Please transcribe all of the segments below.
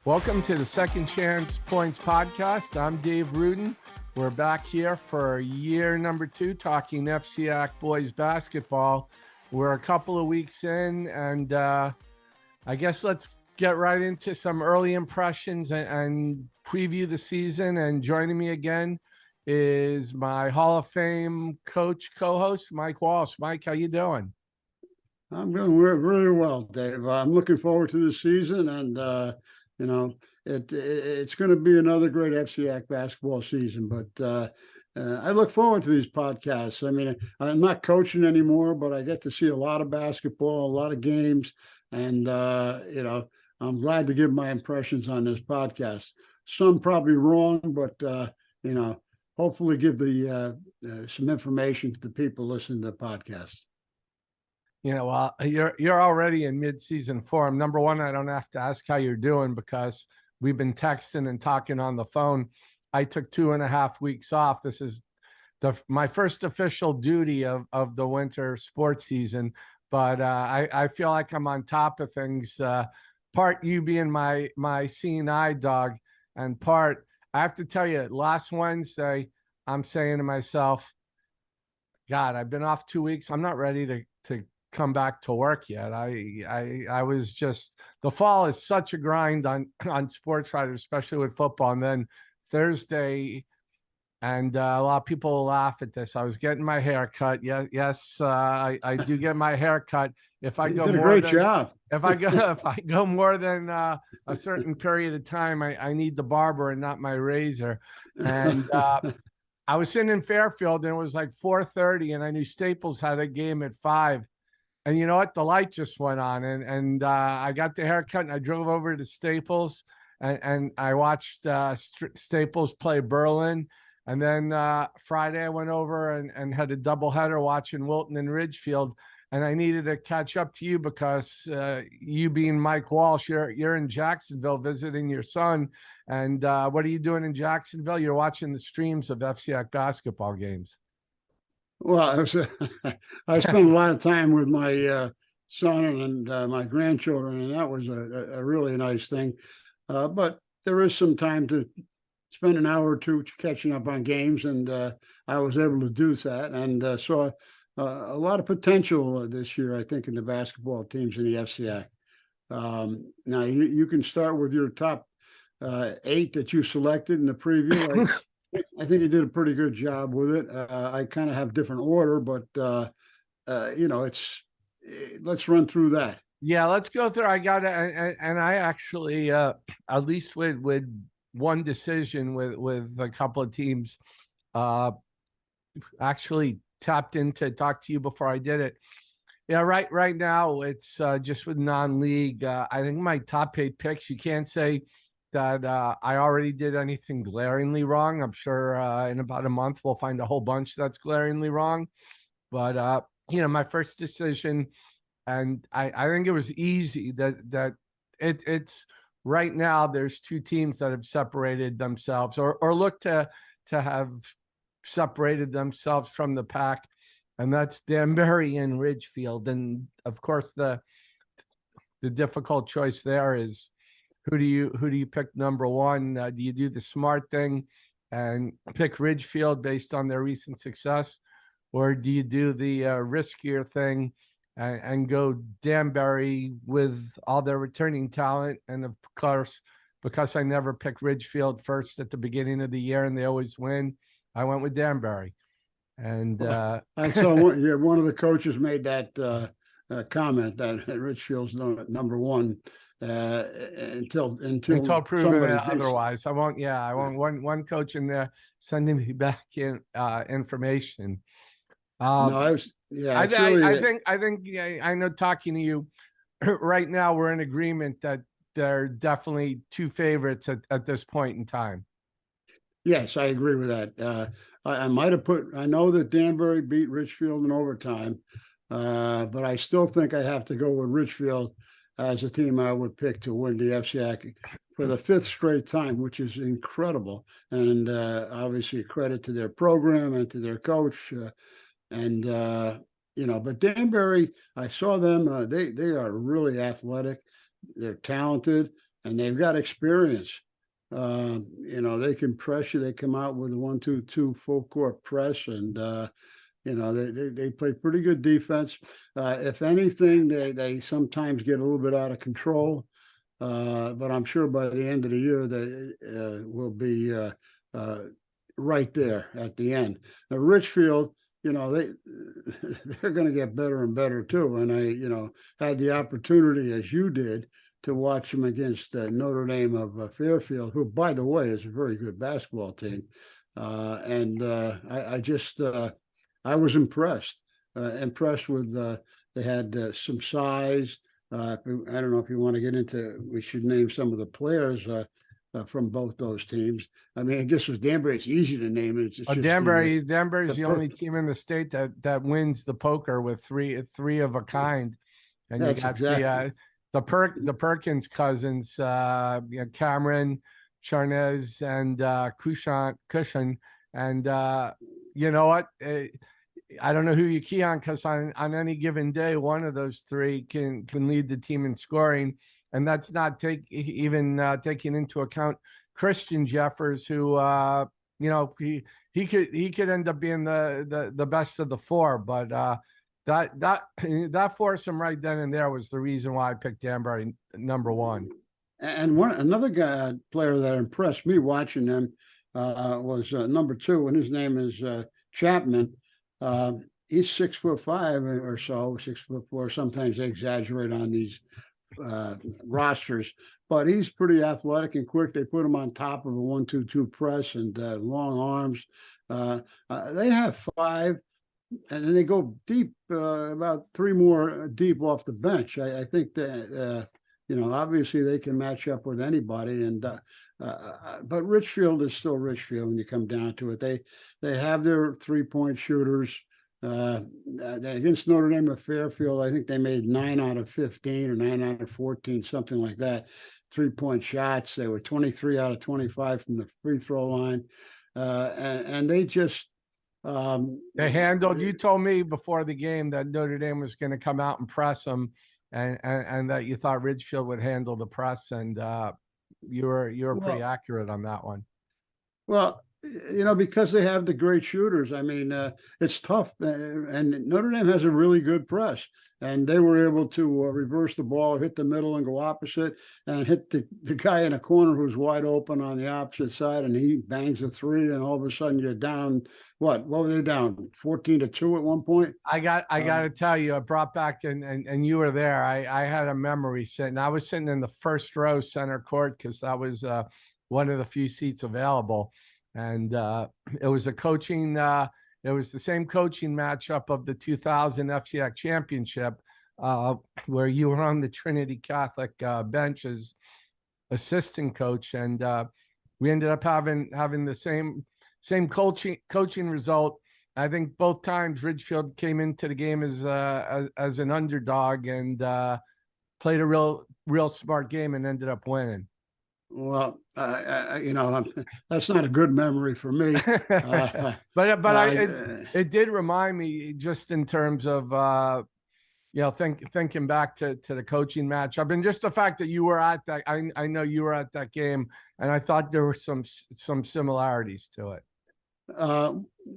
Welcome to the Second Chance Points podcast. I'm Dave Rudin. We're back here for year number 2 talking FCIAC boys basketball. We're a couple of weeks in, and I guess let's get right into some early impressions and preview the season. And joining me again is my Hall of Fame coach co-host, Mike Walsh. Mike, how you doing? I'm doing really well, Dave. I'm looking forward to the season, and it's going to be another great FCIAC basketball season. But I look forward to these podcasts. I mean, I'm not coaching anymore, but I get to see a lot of basketball, a lot of games, and I'm glad to give my impressions on this podcast. Some probably wrong, but hopefully give the some information to the people listening to the podcast. You're already in mid-season form. Number one, I don't have to ask how you're doing because we've been texting and talking on the phone. I took 2.5 weeks off. This is my first official duty of the winter sports season, but I feel like I'm on top of things. Part you being my seeing eye dog, and part I have to tell you, last Wednesday, I'm saying to myself, God, I've been off 2 weeks. I'm not ready to come back to work yet. I was just, the fall is such a grind on sports writers, especially with football. And then Thursday, and a lot of people will laugh at this, I was getting my hair cut. Yes, I do get my hair cut. If I go you did a more great than, job. if I go more than a certain period of time, I need the barber and not my razor. And I was sitting in Fairfield, and it was like 4:30, and I knew Staples had a game at 5. And you know what? The light just went on, and I got the haircut, and I drove over to Staples, and I watched Staples play Berlin. And then Friday I went over and had a doubleheader watching Wilton and Ridgefield. And I needed to catch up to you because you being Mike Walsh, you're in Jacksonville visiting your son. And what are you doing in Jacksonville? You're watching the streams of FCIAC basketball games. Well, I spent a lot of time with my son and my grandchildren, and that was a really nice thing. But there is some time to spend an hour or two catching up on games, and I was able to do that, and saw a lot of potential this year, I think, in the basketball teams in the FCIAC. Now, you can start with your top 8 that you selected in the preview. I think you did a pretty good job with it. I kind of have different order, but let's run through that. Yeah, let's go through. I got it, and I actually, at least with one decision with a couple of teams, actually tapped in to talk to you before I did it. Yeah, right now it's just with non-league. I think my top 8 picks, you can't say that I already did anything glaringly wrong. I'm sure in about a month we'll find a whole bunch that's glaringly wrong. But my first decision, and I think it was easy that it's right now there's 2 teams that have separated themselves or look to have separated themselves from the pack, and that's Danbury and Ridgefield. And of course the difficult choice there is, who do you pick number 1? Do you do the smart thing and pick Ridgefield based on their recent success, or do you do the riskier thing and go Danbury with all their returning talent? And of course, because I never pick Ridgefield first at the beginning of the year and they always win, I went with Danbury. And I saw one of the coaches made that comment that Ridgefield's number 1. Until proven otherwise. I won't one coach in there sending me back in information. I think I know, talking to you right now, we're in agreement that they're definitely 2 favorites at this point in time. Yes, I agree with that. I might have I know that Danbury beat Ridgefield in overtime, but I still think I have to go with Ridgefield as a team I would pick to win the FCIAC for the 5th straight time, which is incredible. And obviously credit to their program and to their coach. But Danbury, I saw them, they are really athletic. They're talented. and they've got experience. You know, they can press you. They come out with a 1-2-2 full court press, and you know, they play pretty good defense. If anything, they sometimes get a little bit out of control. But I'm sure by the end of the year they will be right there at the end. Now, Ridgefield, you know, they're going to get better and better too. And I, you know, had the opportunity, as you did, to watch them against Notre Dame of Fairfield, who, by the way, is a very good basketball team. I just I was impressed with they had some size. I don't know if you want to get into. We should name some of the players from both those teams. I mean, I guess with Danbury, it's easy to name it. It's just Danbury's the only team in the state that wins the poker with three of a kind, and you got exactly. the Perkins cousins, you know, Cameron, Charnez, and Cushion, and you know what? I don't know who you key on, because on any given day, one of those three can lead the team in scoring, and that's not taking into account Christian Jeffers, who you know, he could end up being the best of the four, but that foursome right then and there was the reason why I picked Danbury number one. And another guy player that impressed me watching them was number 2, and his name is Chapman. He's 6'5" or so, 6'4". Sometimes they exaggerate on these rosters, but he's pretty athletic and quick. They put him on top of a 1-2-2 press and long arms. They have 5, and then they go deep, about 3 more deep off the bench. I think that you know, obviously they can match up with anybody, and but Ridgefield is still Ridgefield when you come down to it. They have their 3-point shooters. Against Notre Dame of Fairfield, I think they made 9 out of 15 or 9 out of 14, something like that. 3-point shots. They were 23 out of 25 from the free throw line, and they just they handled. You told me before the game that Notre Dame was going to come out and press them, and that you thought Ridgefield would handle the press, and you were pretty accurate on that one. Well, you know, because they have the great shooters. I mean, it's tough, and Notre Dame has a really good press, and they were able to reverse the ball, hit the middle, and go opposite, and hit the guy in a corner who's wide open on the opposite side, and he bangs a 3, and all of a sudden you're down. What were they down? 14-2 at one point. I got to tell you, I brought back and you were there. I had a memory sitting. I was sitting in the first row center court, because that was one of the few seats available. And it was it was the same coaching matchup of the 2000 FCIAC championship, where you were on the Trinity Catholic bench as assistant coach, and we ended up having the same coaching result. I think both times Ridgefield came into the game as an underdog, and played a real smart game and ended up winning. Well, you know, that's not a good memory for me. It did remind me, just in terms of you know, thinking back to the coaching matchup, and just the fact that you were at that. I know you were at that game, and I thought there were some similarities to it.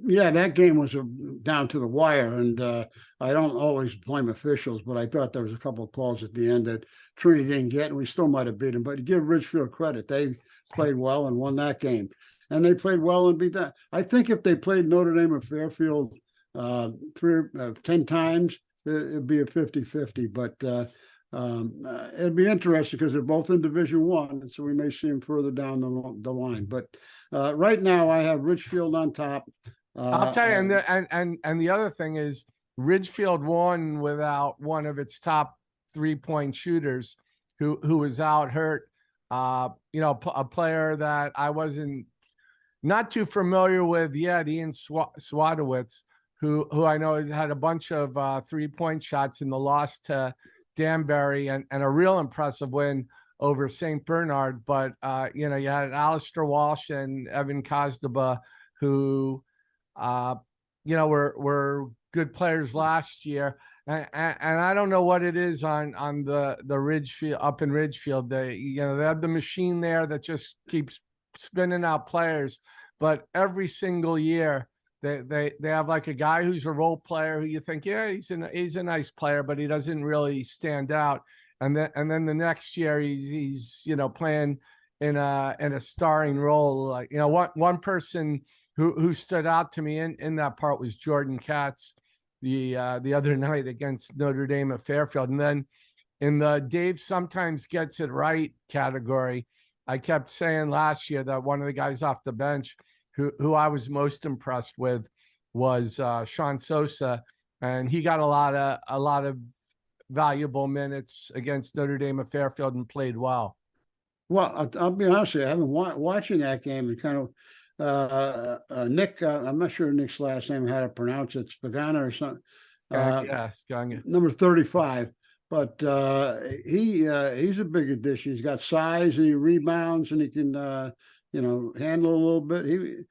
Yeah, that game was down to the wire, and I don't always blame officials, but I thought there was a couple of calls at the end that Trinity didn't get, and we still might have beat them. But give Ridgefield credit; they played well and won that game, and they played well and beat that. I think if they played Notre Dame or Fairfield 10 times, it'd be a 50-50. But it'd be interesting, because they're both in Division I, and so we may see them further down the line. But right now, I have Ridgefield on top. I'll tell you, and the other thing is, Ridgefield won without one of its top 3-point shooters, who was out hurt. You know, a player that I wasn't not too familiar with yet, Ian Swadowitz, who I know has had a bunch of 3-point shots in the loss to Danbury, and a real impressive win over St. Bernard. But you know, you had Alistair Walsh and Evan Kozdaba, who you know, were good players last year. And I don't know what it is on the Ridgefield, up in Ridgefield. They have the machine there that just keeps spinning out players, but every single year they have like a guy who's a role player who you think, yeah, he's a nice player, but he doesn't really stand out. And then the next year he's playing in a starring role. Like, one person who stood out to me in that part was Jordan Katz the other night against Notre Dame at Fairfield. And then in the Dave sometimes gets it right category, I kept saying last year that one of the guys off the bench who I was most impressed with was Sean Sosa, and he got a lot of valuable minutes against Notre Dame at Fairfield and played well. Well, I'll be honest with you, I haven't watching that game and kind of Nick. I'm not sure Nick's last name, how to pronounce it, Spagana or something. Number 35. But he's a big addition. He's got size and he rebounds and he can handle a little bit.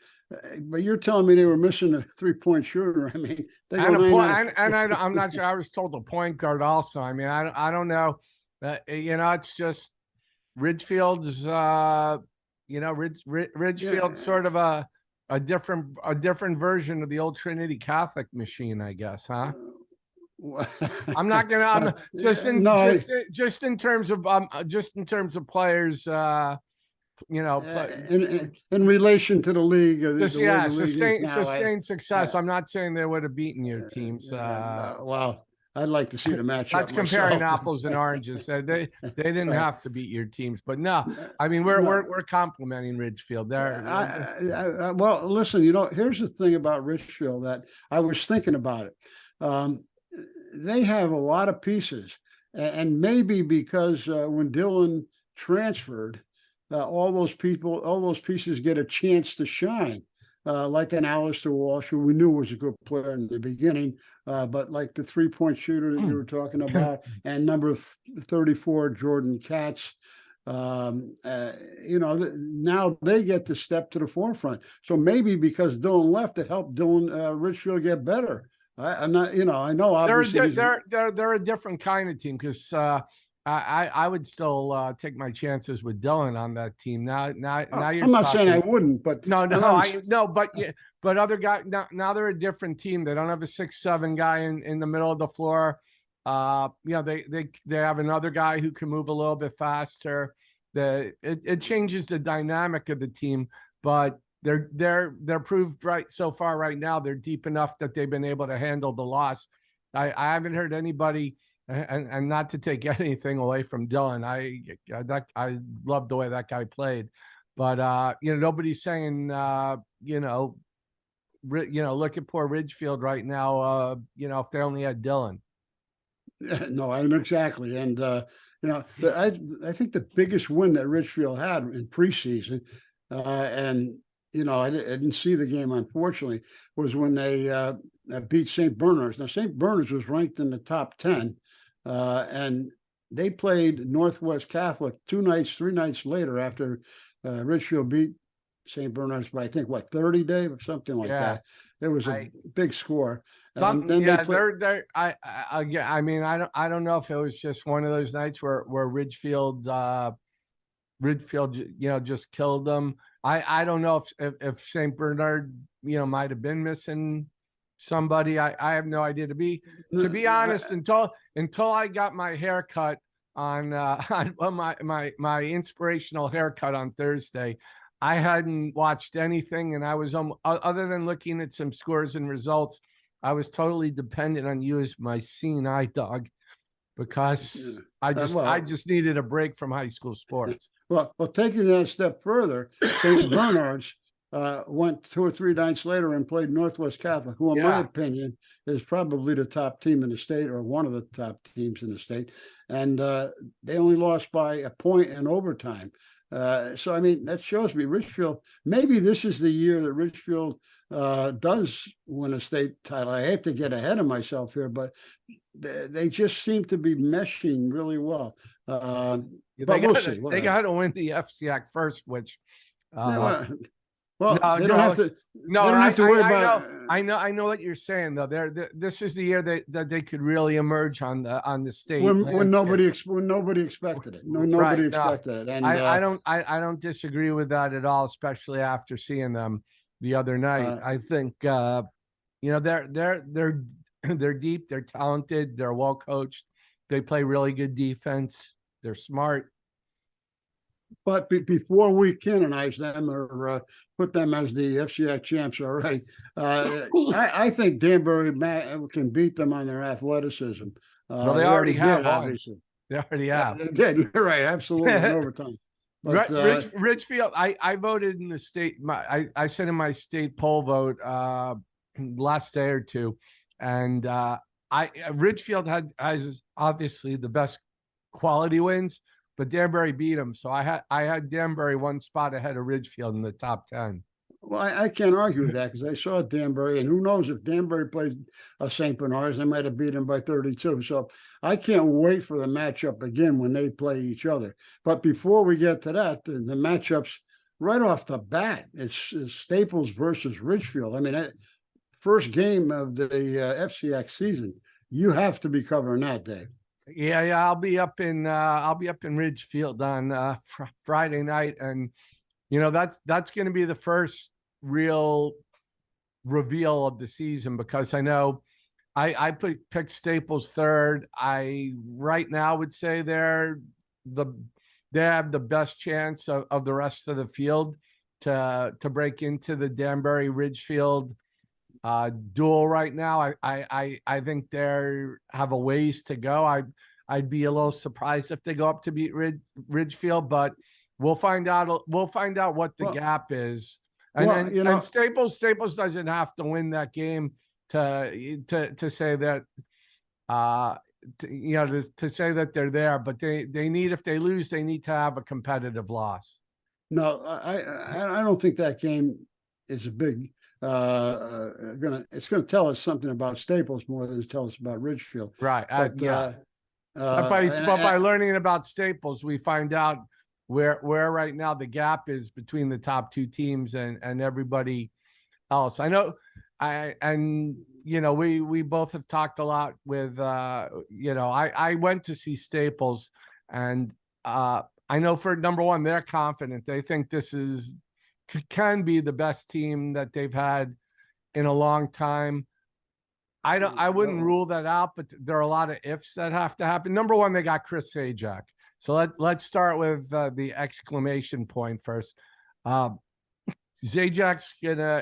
But you're telling me they were missing a 3-point shooter. I mean, I'm not sure. I was told a point guard also. I mean, I don't know. It's just Ridgefield's. Ridgefield's sort of a different version of the old Trinity Catholic machine, I guess, huh? I'm not gonna. I'm just in terms of players. In relation to the league, sustained success. Yeah. I'm not saying they would have beaten your teams. Well, I'd like to see the matchup. That's comparing apples and oranges. They didn't have to beat your teams, but no, I mean we're complimenting Ridgefield there. Well, listen, here's the thing about Ridgefield that I was thinking about it. They have a lot of pieces, and maybe because when Dylan transferred, all those pieces get a chance to shine, like an Alistair Walsh, who we knew was a good player in the beginning, but like the 3-point shooter that you were talking about, and number 34, Jordan Katz. Now they get to step to the forefront. So maybe because Dylan left, it helped Ridgefield get better. I'm not, I know obviously they're a different kind of team because I would still take my chances with Dylan on that team. Now you're. I'm not saying I wouldn't, but but other guys now they're a different team. They don't have a 6'7" guy in the middle of the floor. They have another guy who can move a little bit faster. It changes the dynamic of the team, but they're proved right so far right now. They're deep enough that they've been able to handle the loss. I haven't heard anybody, and not to take anything away from Dylan. I love the way that guy played, but nobody's saying look at poor Ridgefield right now. If they only had Dylan. No, I know exactly, and I think the biggest win that Ridgefield had in preseason, and I didn't see the game, unfortunately, was when they beat St. Bernard's. Now, St. Bernard's was ranked in the top 10, and they played Northwest Catholic 3 nights later after Ridgefield beat St. Bernard's by, I think, 30, Dave, or something like that. It was a big score. I mean, I don't know if it was just one of those nights where Ridgefield just killed them. I don't know if St. Bernard, might have been missing somebody. I have no idea. To be honest, until I got my haircut on my inspirational haircut on Thursday, I hadn't watched anything, and I was other than looking at some scores and results, I was totally dependent on you as my seeing eye dog, because I just needed a break from high school sports. Well, taking that a step further, St. Bernard's went 2 or 3 nights later and played Northwest Catholic, who, in my opinion, is probably the top team in the state, or one of the top teams in the state. And they only lost by a point in overtime. So, I mean, that shows me Ridgefield, maybe this is the year that Ridgefield does win a state title. I hate to get ahead of myself here, but they just seem to be meshing really well. But we'll see. They got to win the FCIAC first, which Well, No, they don't have no, to. no. They don't have to worry about. I know what you're saying though. This is the year that they could really emerge on the state When landscape. nobody expected it. No, Right. nobody No, expected it. And I don't disagree with that at all, especially after seeing them the other night. uh, I think they're they're deep, they're talented, they're well coached. They play really good defense. They're smart. but before we canonize them or put them as the FCIAC champs already, I think Danbury can beat them on their athleticism. Well, they They already already did, have once. obviously. They already Yeah, have. they did. You're right, absolutely in overtime. But Ridgefield, I voted in the state. I sent in my state poll vote last day or two, and I Ridgefield has obviously the best quality wins, but Danbury beat them. So I had Danbury one spot ahead of Ridgefield in the top 10. well, I can't argue with that because I saw Danbury, and who knows if Danbury played St. Bernard's, they might have beat them by 32. So I can't wait for the matchup again when they play each other. But before we get to that, the matchups right off the bat, it's Staples versus Ridgefield. I mean, first game of the FCX season, you have to be covering that, Dave. Yeah, I'll be up in Ridgefield on Friday night, and that's going to be the first real reveal of the season because I know I picked Staples third. I right now would say they have the best chance of the rest of the field to break into the Danbury Ridgefield duel right now. I think they have a ways to go. I'd be a little surprised if they go up to beat Ridgefield, but we'll find out. We'll find out what the gap is. And and Staples doesn't have to win that game to say that to say that they're there, but they need, if they lose, they need to have a competitive loss. No, I don't think that game is a big it's gonna tell us something about Staples more than it tells us about Ridgefield. Right. But But by learning about Staples, we find out where right now the gap is between the top two teams and everybody else. I know we both have talked a lot with I went to see Staples, and I know for number one, they're confident. They think this can be the best team that they've had in a long time. I wouldn't rule that out, but there are a lot of ifs that have to happen. Number one, they got Chris Zajac. So let's start with the exclamation point first. Zajac's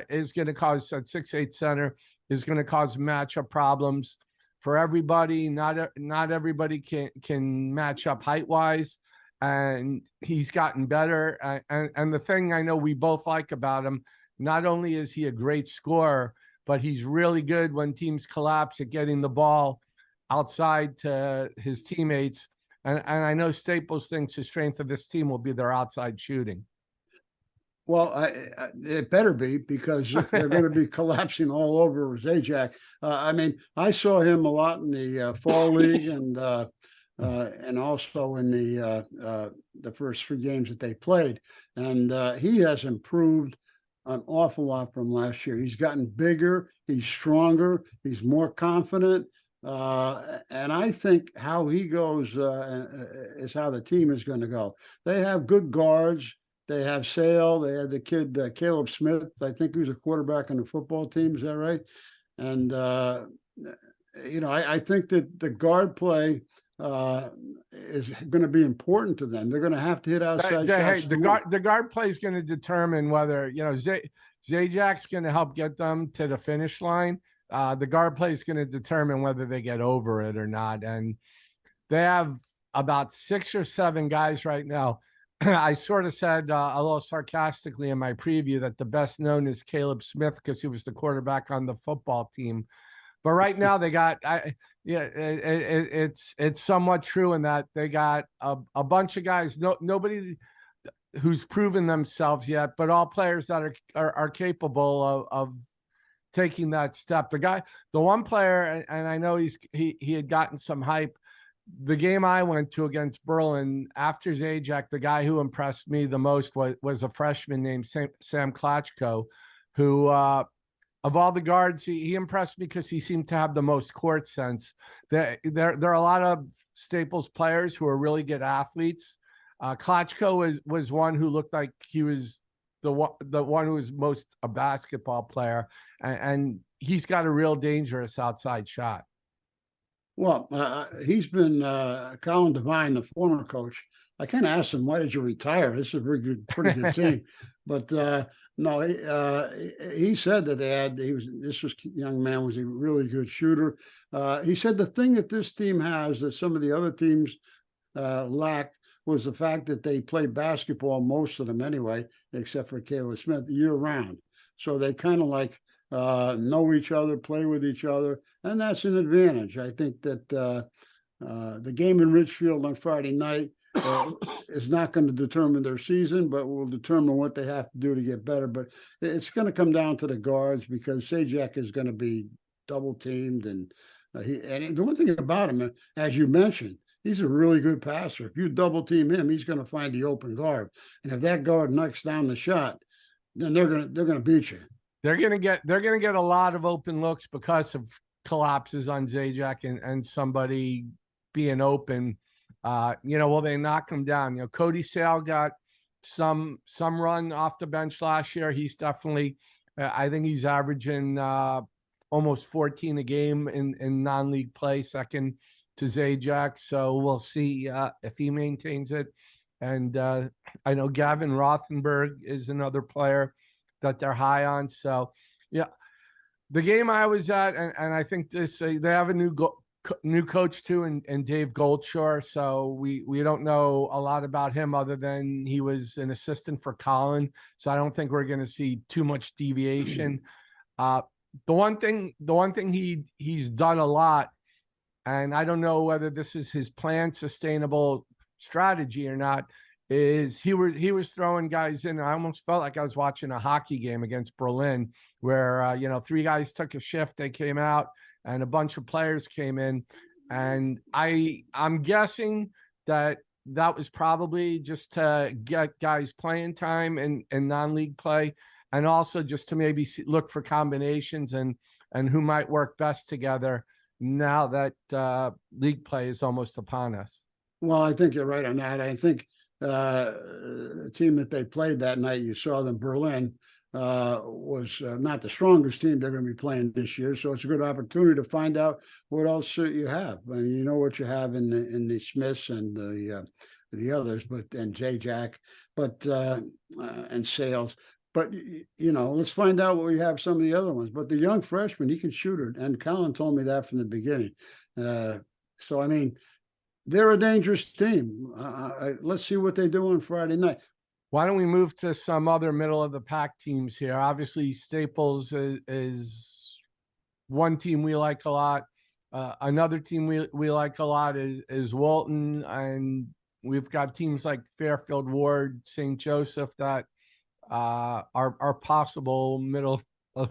is gonna cause at 6'8" center is gonna cause matchup problems for everybody. Not everybody can match up height wise, and he's gotten better. And the thing I know we both like about him, not only is he a great scorer, but he's really good when teams collapse at getting the ball outside to his teammates. And I know Staples thinks the strength of this team will be their outside shooting. Well, it better be, because they're going to be collapsing all over Zajac. I mean, I saw him a lot in the fall league and also in the first 3 games that they played, and he has improved an awful lot from last year. He's gotten bigger, he's stronger, he's more confident, and I think how he goes is how the team is going to go. They have good guards. They have Sale. They have the kid Caleb Smith. I think he was a quarterback on the football team. Is that right? And I think that the guard play is going to be important to them. They're going to have to hit outside shots. The guard play is going to determine whether Zajac's going to help get them to the finish line. The guard play is going to determine whether they get over it or not. And they have about 6 or 7 guys right now. I sort of said a little sarcastically in my preview that the best known is Caleb Smith because he was the quarterback on the football team. But right now they got, it's somewhat true in that they got a bunch of guys. Nobody who's proven themselves yet, but all players that are capable of taking that step. The one player, and I know he had gotten some hype, the game I went to against Berlin, after Zajac, the guy who impressed me the most was a freshman named Sam Klatchko, who, of all the guards, he impressed me because he seemed to have the most court sense. There are a lot of Staples players who are really good athletes. Klatchko was one who looked like he was the one who was most a basketball player, and he's got a real dangerous outside shot. Well, he's been Colin Devine, the former coach. I kind of asked him, "Why did you retire? This is a pretty good team." But no, he said that this young man was a really good shooter. He said the thing that this team has that some of the other teams lacked was the fact that they play basketball, most of them anyway, except for Kayla Smith, year round. So they kind of like know each other, play with each other, and that's an advantage. I think that the game in Ridgefield on Friday night is not going to determine their season, but will determine what they have to do to get better. But it's going to come down to the guards because Zajac is going to be double teamed, and the one thing about him, as you mentioned, he's a really good passer. If you double team him, he's going to find the open guard, and if that guard knocks down the shot, then they're going to beat you. They're gonna get a lot of open looks because of collapses on Zajac and somebody being open. Will they knock him down? Cody Sale got some run off the bench last year. He's definitely, I think he's averaging almost 14 a game in non-league play, second to Zajac. So we'll see if he maintains it. And I know Gavin Rothenberg is another player that they're high on. So, yeah, the game I was at, and I think they have a new coach too, and Dave Goldshore. So we don't know a lot about him other than he was an assistant for Colin. So I don't think we're going to see too much deviation. The one thing he's done a lot, and I don't know whether this is his planned sustainable strategy or not, is he was throwing guys in. I almost felt like I was watching a hockey game against Berlin where, 3 guys took a shift, they came out, and a bunch of players came in. And I'm guessing that was probably just to get guys playing time in non-league play, and also just to maybe look for combinations and who might work best together now that league play is almost upon us. Well, I think you're right on that. I think the team that they played that night, you saw them, Berlin, was not the strongest team they're going to be playing this year. So it's a good opportunity to find out what else you have. I mean, you know what you have in the Smiths and the others, and Zajac, and Sales. But let's find out what we have some of the other ones. But the young freshman, he can shoot it, and Colin told me that from the beginning. So I mean, they're a dangerous team. Let's see what they do on Friday night. Why don't we move to some other middle of the pack teams here? Obviously, Staples is one team we like a lot. Another team we like a lot is Walton, and we've got teams like Fairfield, Ward, St. Joseph that are possible middle of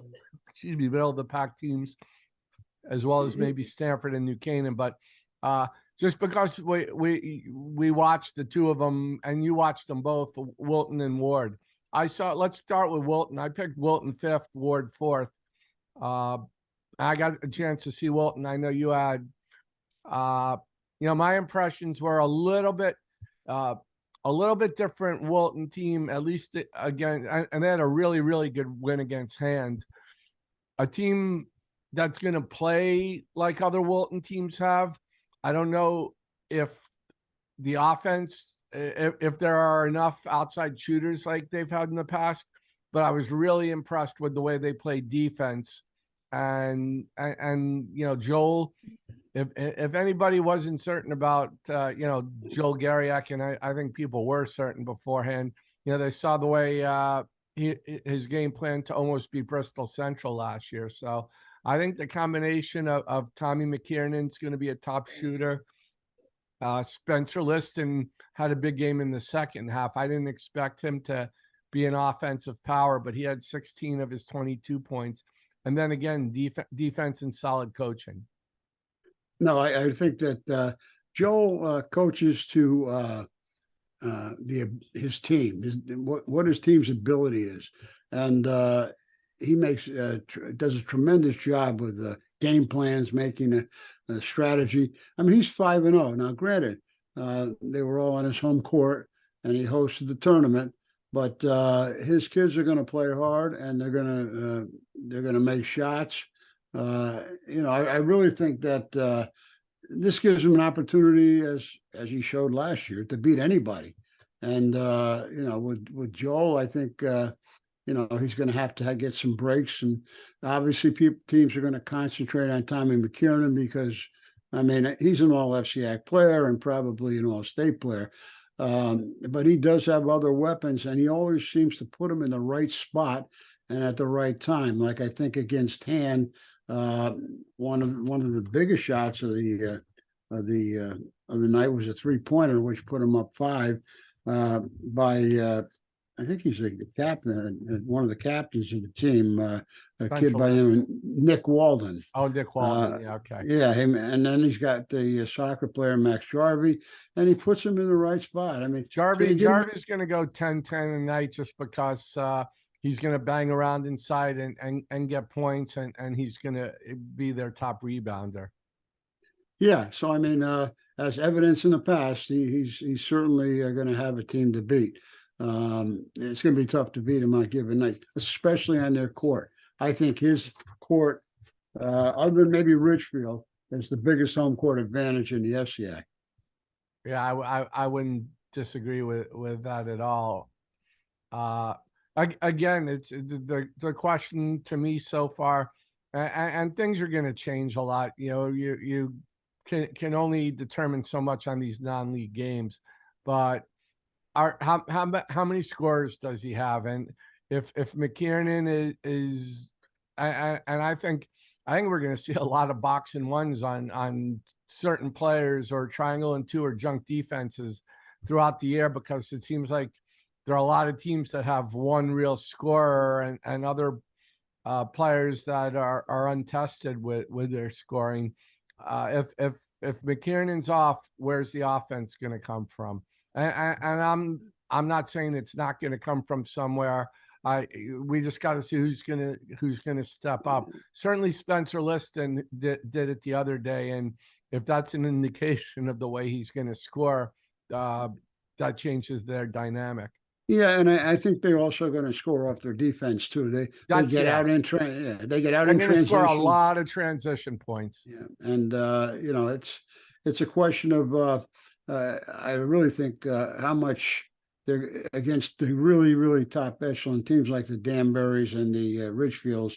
the pack teams, as well as maybe Stanford and New Canaan. But just because we watched the two of them, and you watched them both, Wilton and Ward. Let's start with Wilton. I picked Wilton 5th, Ward 4th. I got a chance to see Wilton. I know you had. My impressions were a little bit different Wilton team, at least again, and they had a really, really good win against Hand. A team that's going to play like other Wilton teams have. I don't know if the offense, if there are enough outside shooters like they've had in the past, but I was really impressed with the way they played defense. And Joel, if anybody wasn't certain about, Joel Garriak, and I think people were certain beforehand, they saw the way his game plan to almost beat Bristol Central last year. So I think the combination of Tommy McKiernan's going to be a top shooter. Spencer Liston had a big game in the second half. I didn't expect him to be an offensive power, but he had 16 of his 22 points. And then again, defense and solid coaching. No, I think that Joel coaches to his team, what his team's ability is, and he does a tremendous job with game plans, making a strategy. I mean, he's 5-0 now. Granted, they were all on his home court, and he hosted the tournament. But his kids are going to play hard, and they're going to make shots. I really think that this gives him an opportunity, as he showed last year, to beat anybody. And with Joel, I think he's going to have get some breaks, and obviously teams are going to concentrate on Tommy McKiernan because, I mean, he's an all FCIAC player and probably an all state player. But he does have other weapons, and he always seems to put them in the right spot and at the right time. Like I think against Han, one of the biggest shots of the night was a 3-pointer, which put him up 5 by I think he's the captain, one of the captains of the team, a kid by the name of Nick Walden. Oh, Nick Walden. Yeah, okay. Yeah, him, and then he's got the soccer player Max Jarvie, and he puts him in the right spot. I mean, Jarvie's going to go 10-10 a night just because he's going to bang around inside and get points, and he's going to be their top rebounder. Yeah, so I mean, as evidence in the past, he's certainly going to have a team to beat. It's going to be tough to beat him on a given night, especially on their court. I think his court, other than maybe Ridgefield, is the biggest home court advantage in the FCIAC. Yeah, I wouldn't disagree with that at all. Again, it's the question to me so far, and things are going to change a lot. You can only determine so much on these non-league games, but how many scores does he have? And if McKiernan is and I think we're going to see a lot of box and ones on certain players, or triangle and 2 or junk defenses throughout the year, because it seems like there are a lot of teams that have one real scorer and other players that are untested with their scoring. If McKiernan's off, where's the offense going to come from? And I'm not saying it's not going to come from somewhere. We just got to see who's gonna step up. Certainly, Spencer Liston did it the other day, and if that's an indication of the way he's going to score, that changes their dynamic. Yeah, and I think they're also going to score off their defense too. They get out in transition. Score a lot of transition points. Yeah, and it's a question of I really think how much they're against the really, really top echelon teams like the Danburys and the Ridgefields.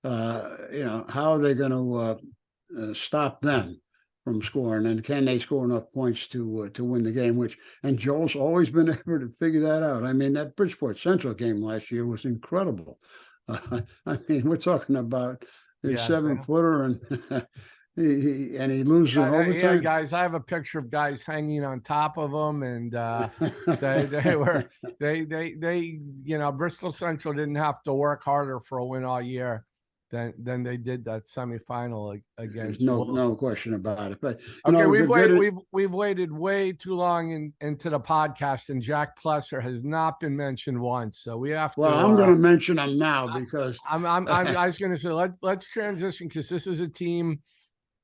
How are they going to stop them from scoring, and can they score enough points to win the game? And Joel's always been able to figure that out. I mean, that Bridgeport Central game last year was incredible. I mean, we're talking about a 7-footer, and he loses in overtime. Yeah, guys, I have a picture of guys hanging on top of him, and they Bristol Central didn't have to work harder for a win all year than they did that semifinal against. No question about it. But okay, we've waited way too long into the podcast, and Jack Plesser has not been mentioned once, so we have to. Well, I'm going to mention him now because I was going to say let's transition, because this is a team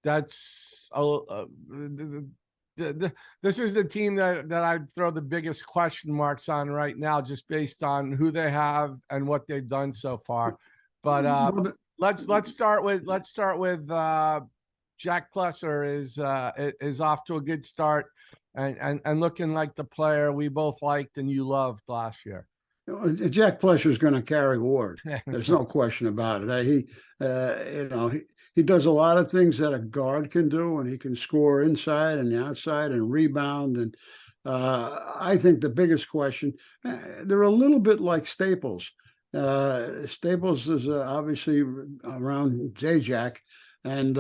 that's this is the team that I'd throw the biggest question marks on right now, just based on who they have and what they've done so far. But let's start with Jack Plesser is off to a good start and looking like the player we both liked and you loved last year. Jack Plesser is going to carry Ward. There's no question about it. He does a lot of things that a guard can do, and he can score inside and outside and rebound. And I think the biggest question, they're a little bit like Staples. Staples is obviously around J-Jack, and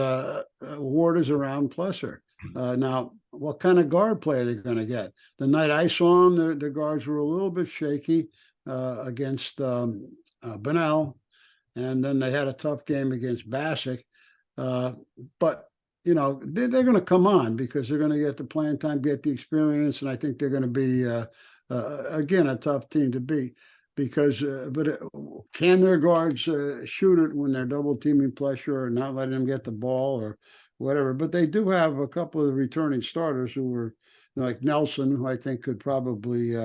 Ward is around Plesser. Now, what kind of guard play are they going to get? The night I saw them, the guards were a little bit shaky against Bunnell, and then they had a tough game against Bassick. But they're going to come on because they're going to get the playing time, get the experience, and I think they're going to be again a tough team to beat. Because, can their guards shoot it when they're double teaming pressure or not letting them get the ball or whatever? But they do have a couple of the returning starters who were like Nelson, who I think could probably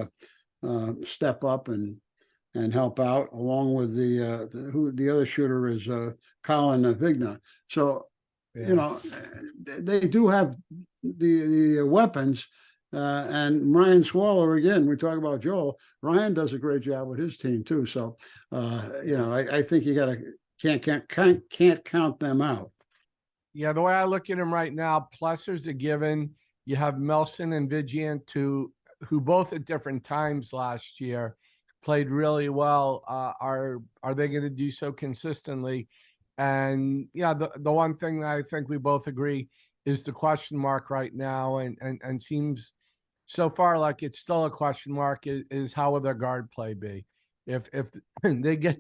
step up and help out, along with the other shooter is Colin Vigna. So they do have the weapons. And Ryan Swaller, again, we talk about Joel. Ryan does a great job with his team too. So, I think you can't count them out. Yeah, the way I look at him right now, Plesser's a given. You have Melson and Vigient, who both at different times last year played really well. Are they going to do so consistently? And yeah, the one thing that I think we both agree is the question mark right now, and seems so far like it's still a question mark, is how will their guard play be? If they get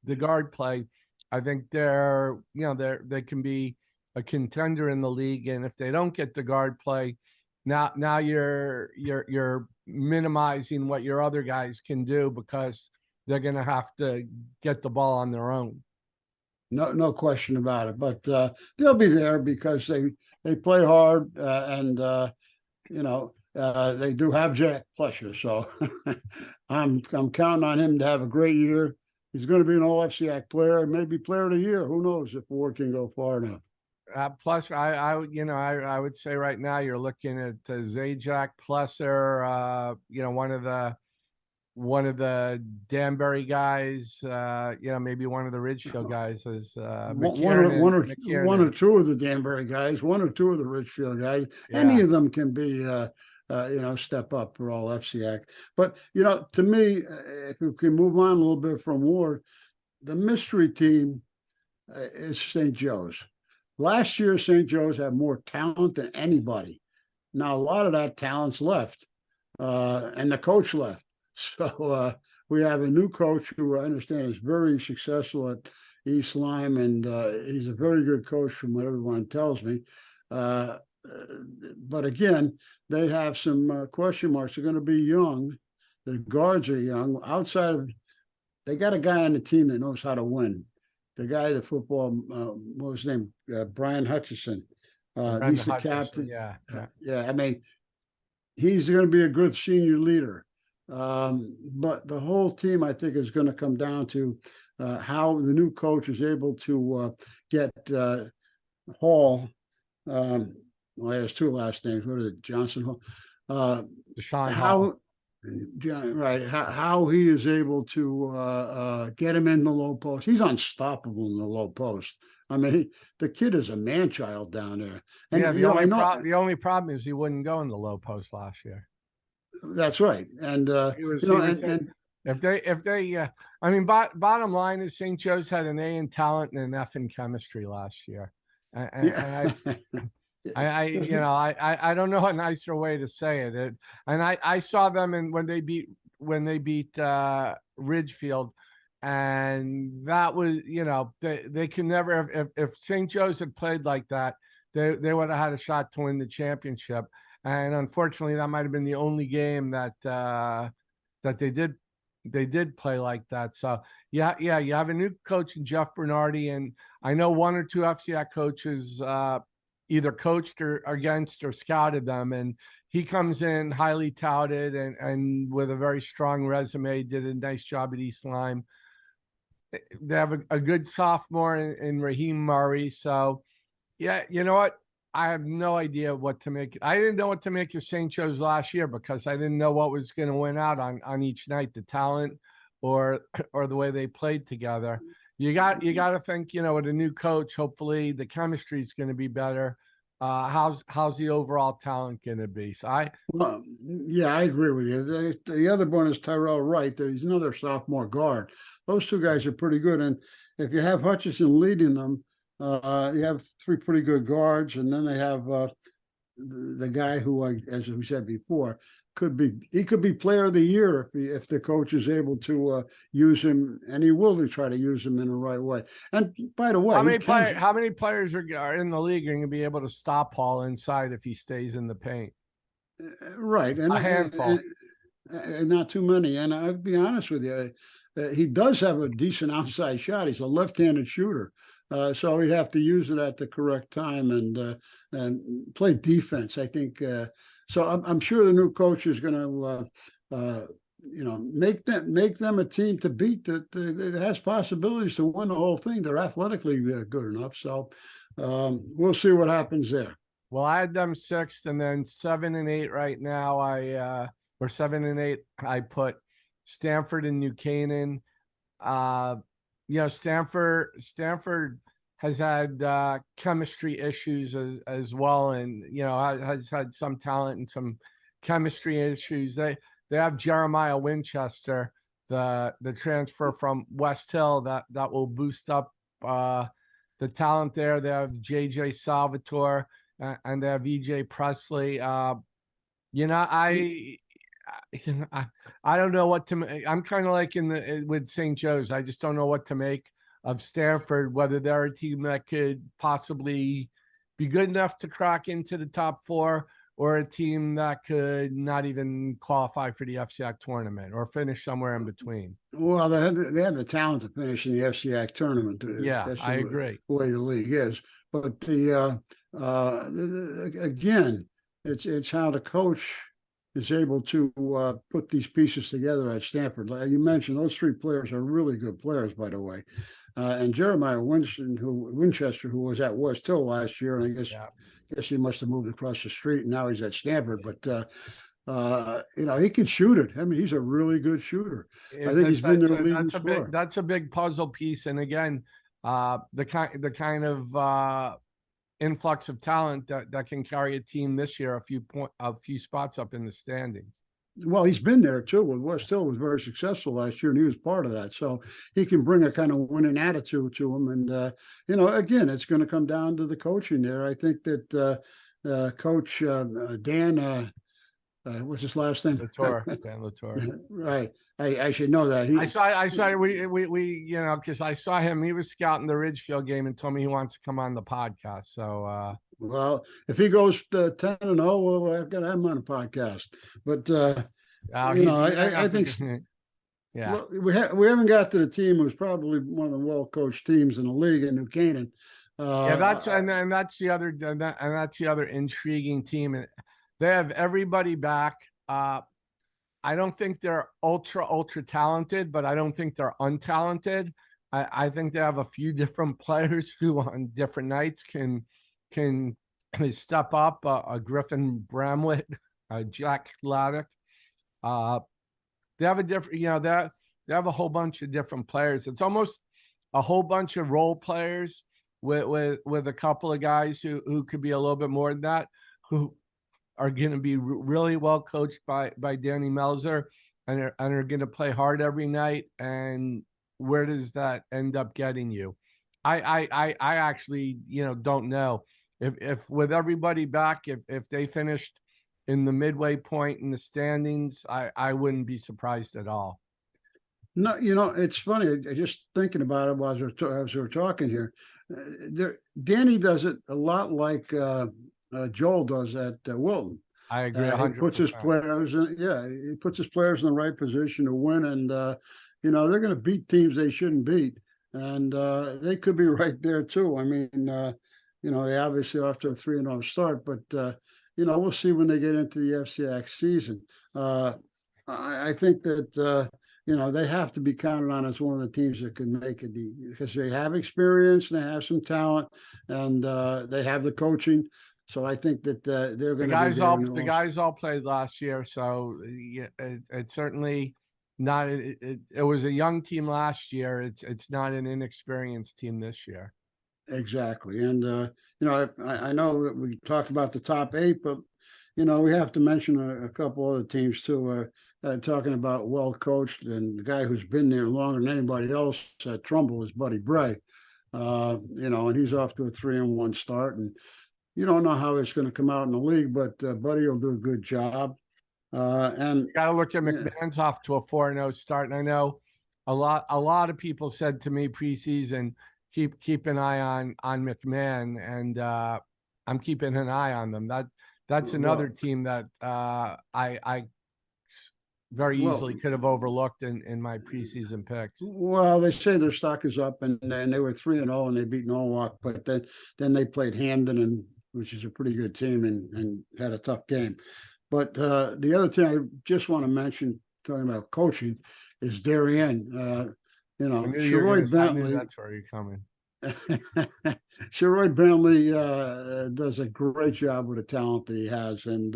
the guard play, I think they can be a contender in the league. And if they don't get the guard play, now you're minimizing what your other guys can do, because they're going to have to get the ball on their own. No question about it. But they'll be there because they play hard, and they do have Jack Plesser. So I'm counting on him to have a great year. He's going to be an all FCIAC player, maybe player of the year. Who knows if Ward can go far enough. Plus, I would say right now you're looking at Zajac, Plesser, one of the Danbury guys, maybe one of the Ridgefield guys is one or two of the Danbury guys, one or two of the Ridgefield guys. Yeah. Any of them can be, step up for all FCIAC. But, to me, if we can move on a little bit from Ward, the mystery team is St. Joe's. Last year, St. Joe's had more talent than anybody. Now, a lot of that talent's left, and the coach left. So we have a new coach who I understand is very successful at East Lyme, and he's a very good coach from what everyone tells me. But again, they have some question marks. They're going to be young. The guards are young. They got a guy on the team that knows how to win. The guy, the football, what was his name? Brian Hutchison. He's the captain. Yeah. I mean, he's going to be a good senior leader. But the whole team, I think, is going to come down to how the new coach is able to get Hall. He has two last names. What is it? Johnson Hall. Deshaun Hall. Right. How he is able to get him in the low post. He's unstoppable in the low post. I mean, the kid is a man child down there. And yeah, the only problem is he wouldn't go in the low post last year. That's right. And if they bottom line is St. Joe's had an A in talent and an F in chemistry last year. I don't know a nicer way to say it. And I saw them when they beat Ridgefield, and that was, they can never, if St. Joe's had played like that, they would have had a shot to win the championship. And unfortunately, that might have been the only game that they did play like that. So yeah, you have a new coach in Jeff Bernardi, and I know one or two FCIAC coaches either coached or against or scouted them, and he comes in highly touted and with a very strong resume. Did a nice job at East Lyme. They have a good sophomore in Raheem Murray. So yeah, you know what? I have no idea what to make. I didn't know what to make of St. Joe's last year because I didn't know what was going to win out on each night, the talent or the way they played together. You got to think, with a new coach, hopefully the chemistry is going to be better. How's the overall talent going to be? So I agree with you. The other one is Tyrell Wright. He's another sophomore guard. Those two guys are pretty good. And if you have Hutchison leading them, you have three pretty good guards, and then they have the guy who, as we said before, he could be player of the year if the coach is able to use him, and he will try to use him in the right way. And by the way, how many players are in the league are going to be able to stop Paul inside if he stays in the paint? Right, and a handful, and not too many. And I'll be honest with you, he does have a decent outside shot. He's a left-handed shooter. So he'd have to use it at the correct time and play defense. I think so. I'm sure the new coach is going to, make them a team to beat that has possibilities to win the whole thing. They're athletically good enough. So we'll see what happens there. Well, I had them 6th, and then 7 and 8 right now. Or 7 and 8. I put Stanford and New Canaan. Stanford has had chemistry issues as well, and has had some talent and some chemistry issues. They have Jeremiah Winchester, the transfer from West Hill, that will boost up the talent there. They have JJ Salvatore and they have EJ Presley. I don't know what to. I'm kind of like with St. Joe's. I just don't know what to make of Stanford. Whether they're a team that could possibly be good enough to crack into the top 4, or a team that could not even qualify for the FCIAC tournament or finish somewhere in between. Well, they have the talent to finish in the FCIAC tournament. Yeah, that's I agree. The way the league is, but again, it's how the coach is able to put these pieces together at Stanford. Like you mentioned, those 3 players are really good players, by the way. And Jeremiah Winchester, who was at West Hill last year, and I guess he must have moved across the street, and now he's at Stanford. But he can shoot it. I mean, he's a really good shooter. I think he's been their leading scorer. That's a big puzzle piece. And again, the kind of influx of talent that can carry a team this year a few spots up in the standings. Well, he's been there too. West Hill was very successful last year, and he was part of that. So he can bring a kind of winning attitude to him. And again, it's going to come down to the coaching there. I think that Coach Dan, what's his last name? Dan Latour. Right. I should know that. I saw we because I saw him. He was scouting the Ridgefield game and told me he wants to come on the podcast. So well, if he goes 10-0, well, I've got to have him on a podcast. But I think yeah, well, we haven't got to the team who's probably one of the well-coached teams in the league in New Canaan. That's the other intriguing team. They have everybody back. I don't think they're ultra talented, but I don't think they're untalented. I think they have a few different players who on different nights can step up. A Griffin Bramlett, Jack Laddick. They have a different, they have a whole bunch of different players. It's almost a whole bunch of role players with a couple of guys who could be a little bit more than that, who are going to be really well coached by Danny Melzer and are going to play hard every night. And where does that end up getting you? I actually, don't know if with everybody back, if they finished in the midway point in the standings, I wouldn't be surprised at all. No, it's funny. Just thinking about it as we're talking here, Danny does it a lot like Joel does at Wilton. I agree. 100%. He puts his players in the right position to win, and they're going to beat teams they shouldn't beat, and they could be right there too. I mean, they obviously are off to a 3-0 start, but we'll see when they get into the FCIAC season. I think that they have to be counted on as one of the teams that can make it because they have experience, and they have some talent, and they have the coaching. So I think that they're going to. The guys all played last year, so it's certainly not. It was a young team last year. It's not an inexperienced team this year. Exactly, and I know that we talked about the top 8, but we have to mention a couple other teams too. Talking about well coached, and the guy who's been there longer than anybody else at Trumbull is Buddy Bray. And he's off to a 3-1 start, and you don't know how it's going to come out in the league, but Buddy will do a good job. And Got to look at yeah, McMahon's off to a 4-0 start. And I know a lot of people said to me preseason, keep an eye on McMahon, and I'm keeping an eye on them. That's another well, team that I very well, easily could have overlooked in my preseason picks. well, they say their stock is up, and they were 3-0, and they beat Norwalk, but then they played Hamden, and which is a pretty good team, and had a tough game. But the other thing I just want to mention, talking about coaching, is Darien. I knew you were Sharoy gonna. I knew Bentley. that's where you're coming. Sharoy Bentley does a great job with the talent that he has, and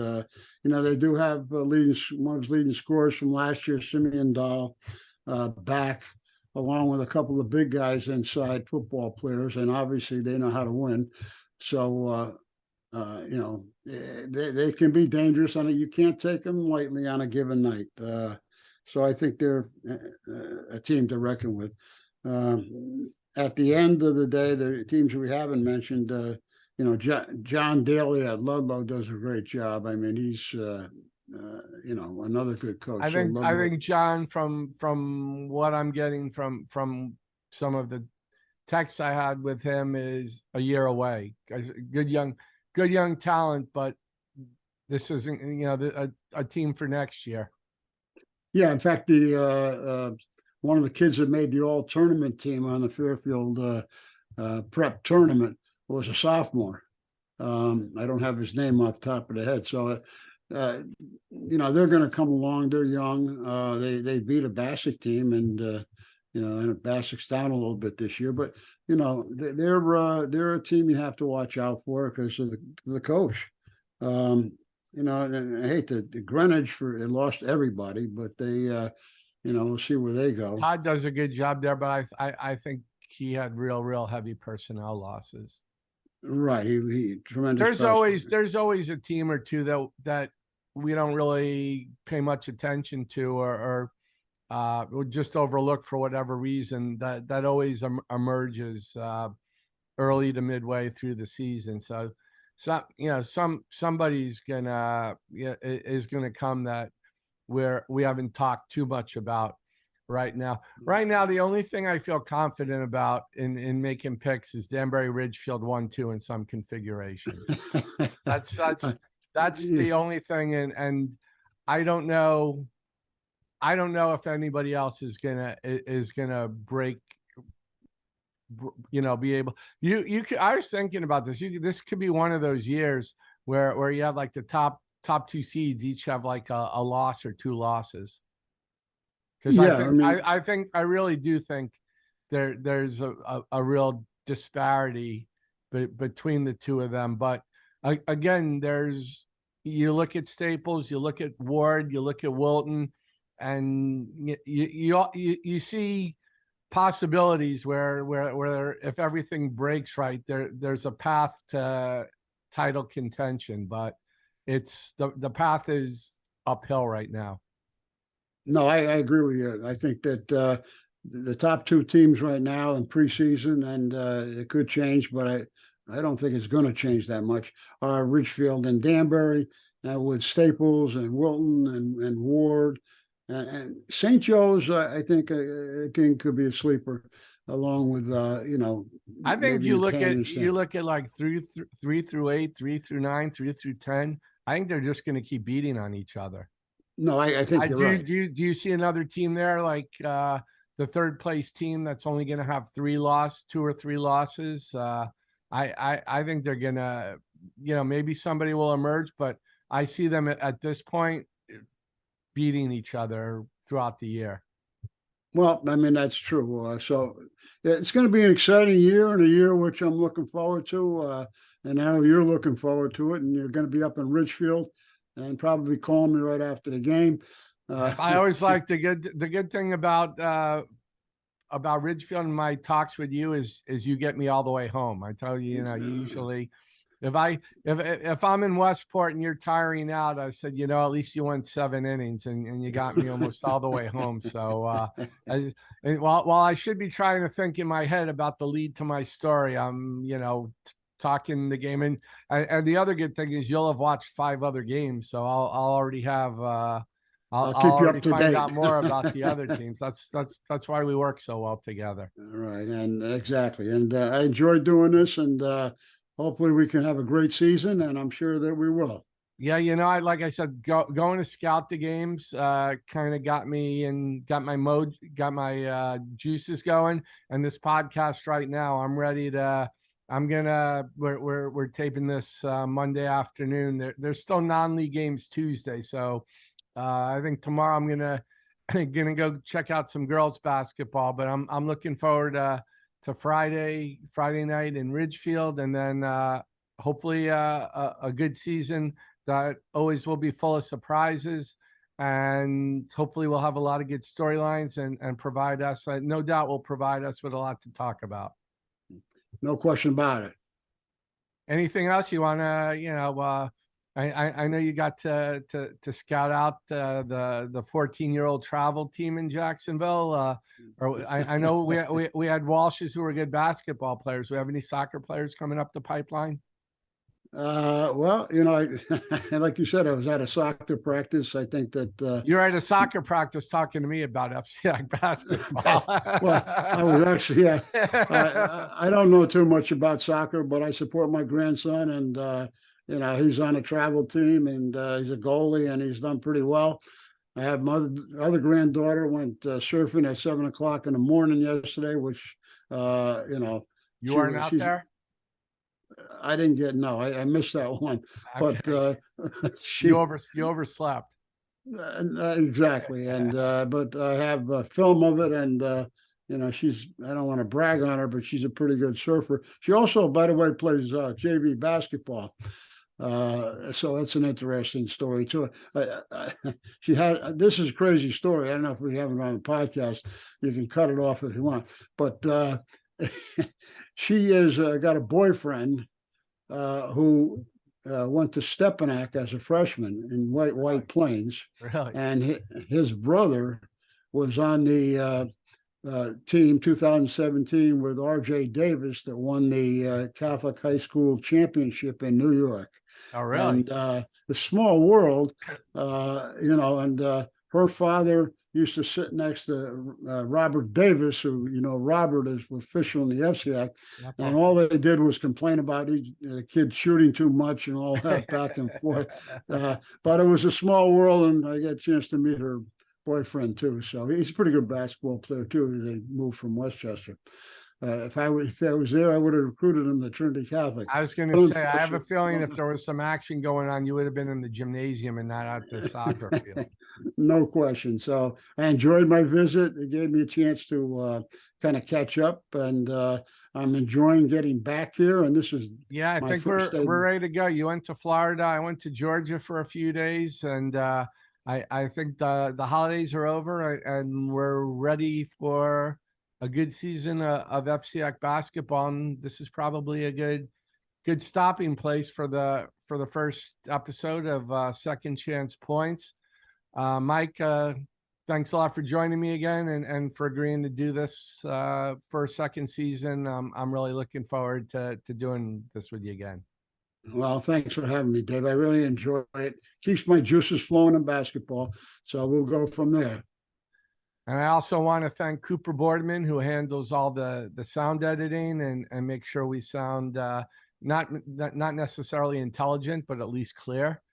they do have one of his leading scorers from last year, Simeon Dahl, back, along with a couple of big guys inside football players, and obviously they know how to win. So they can be dangerous on it. You can't take them lightly on a given night. So I think they're a team to reckon with. At the end of the day, the teams we haven't mentioned, John Daly at Ludlow does a great job. I mean, he's another good coach. I So think Ludlow, John, from what I'm getting from some of the texts I had with him, is a year away. Good young talent, but this isn't a team for next year. yeah. In fact, the one of the kids that made the all tournament team on the Fairfield prep tournament was a sophomore. I don't have his name off the top of the head. So, they're going to come along. They're young. They beat a Bassick team, and Bassick's down a little bit this year. But they're a team you have to watch out for because of the coach. And I hate the Greenwich they lost everybody, but they. We'll see where they go. Todd does a good job there, but I think he had real heavy personnel losses. Right, he tremendous. There's always a team or two that we don't really pay much attention to, or we'll just overlook for whatever reason. That always emerges early to midway through the season. So somebody's is gonna come that where we haven't talked too much about right now. Right now, the only thing I feel confident about in making picks is Danbury Ridgefield 1-2 in some configuration. That's the only thing, and I don't know if anybody else is gonna break. Be able. You could. I was thinking about this. This could be one of those years where you have like the top two seeds each have like a loss or two losses. Because I really do think there's a real disparity between the two of them. But again, you look at Staples, you look at Ward, you look at Wilton, and you see possibilities where if everything breaks right, there's a path to title contention, but it's the path is uphill right now. No, I agree with you. I think that the top two teams right now in preseason, and it could change, but I don't think it's going to change that much, are Ridgefield and Danbury, with Staples and Wilton and Ward. And St. Joe's, I think, again, could be a sleeper, along with I think you look at like 3 through 8, 3 through 9, 3 through 10. I think they're just going to keep beating on each other. No, I think you're right. Do you see another team there, like the third place team that's only going to have 2 or 3 losses? I think they're gonna, maybe somebody will emerge, but I see them at this point beating each other throughout the year. Well, I mean, that's true. So it's going to be an exciting year, and a year which I'm looking forward to. And I know you're looking forward to it, and you're going to be up in Ridgefield and probably call me right after the game. I always like the good thing about Ridgefield and my talks with you is you get me all the way home. I tell you, you usually, if I'm in Westport and you're tiring out, I said, at least you went 7 innings and you got me almost all the way home. So while I should be trying to think in my head about the lead to my story, I'm talking the game. And the other good thing is you'll have watched 5 other games, so I'll already have I'll keep you already up to find date. out more about the other teams. That's why we work so well together. Right, and exactly. And I enjoyed doing this, and hopefully we can have a great season, and I'm sure that we will. Yeah, you know, like I said, going to scout the games kind of got me and got my juices going. And this podcast right now, I'm ready to. We're taping this Monday afternoon. There's still non-league games Tuesday, so I think tomorrow I'm gonna go check out some girls basketball. But I'm looking forward to Friday night in Ridgefield, and then hopefully a good season that always will be full of surprises, and hopefully we'll have a lot of good storylines and provide us, no doubt will provide us with a lot to talk about. No question about it. Anything else you want to, I know you got to scout out the 14-year-old travel team in Jacksonville. Or I know we had Walshes who were good basketball players. Do we have any soccer players coming up the pipeline? Well, like you said, I was at a soccer practice. I think that you're at a soccer practice talking to me about FCIAC basketball. Well, I was actually, I don't know too much about soccer, but I support my grandson, and he's on a travel team, and he's a goalie, and he's done pretty well. I have my other granddaughter went surfing at 7:00 in the morning yesterday, which you weren't out there. I didn't get I missed that one, okay. But you overslept. Exactly, and but I have a film of it, and I don't want to brag on her, but she's a pretty good surfer. She also, by the way, plays JV basketball. So it's an interesting story too. She had this is a crazy story. I don't know if we have it on the podcast. You can cut it off if you want, but she has got a boyfriend who went to Stepanak as a freshman in White Plains. Really? And his brother was on the team 2017 with R.J. Davis that won the Catholic High School Championship in New York. Oh, really? And the small world, and her father used to sit next to Robert Davis, who, Robert is official in the FCIAC, and all they did was complain about the kid shooting too much and all that back and forth. But it was a small world, and I got a chance to meet her boyfriend too. So he's a pretty good basketball player too. They moved from Westchester. If I was there, I would have recruited him to Trinity Catholic. I was going to say, I have a feeling if there was some action going on, you would have been in the gymnasium and not at the soccer field. No question. So I enjoyed my visit. It gave me a chance to kind of catch up, and I'm enjoying getting back here. And this is I think we're ready to go. You went to Florida. I went to Georgia for a few days, and I think the holidays are over, and we're ready for a good season of FCIAC basketball. And this is probably a good stopping place for the first episode of Second Chance Points. Mike, thanks a lot for joining me again and for agreeing to do this for a second season. I'm really looking forward to doing this with you again. Well, thanks for having me, Dave. I really enjoy it. Keeps my juices flowing in basketball. So we'll go from there. And I also want to thank Cooper Boardman, who handles all the sound editing and make sure we sound not necessarily intelligent, but at least clear.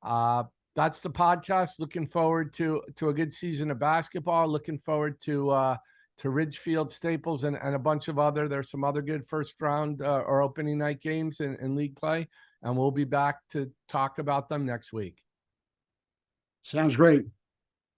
That's the podcast. Looking forward to a good season of basketball. Looking forward to Ridgefield, Staples, and a bunch of other. There's some other good first round or opening night games in league play, and we'll be back to talk about them next week. Sounds great.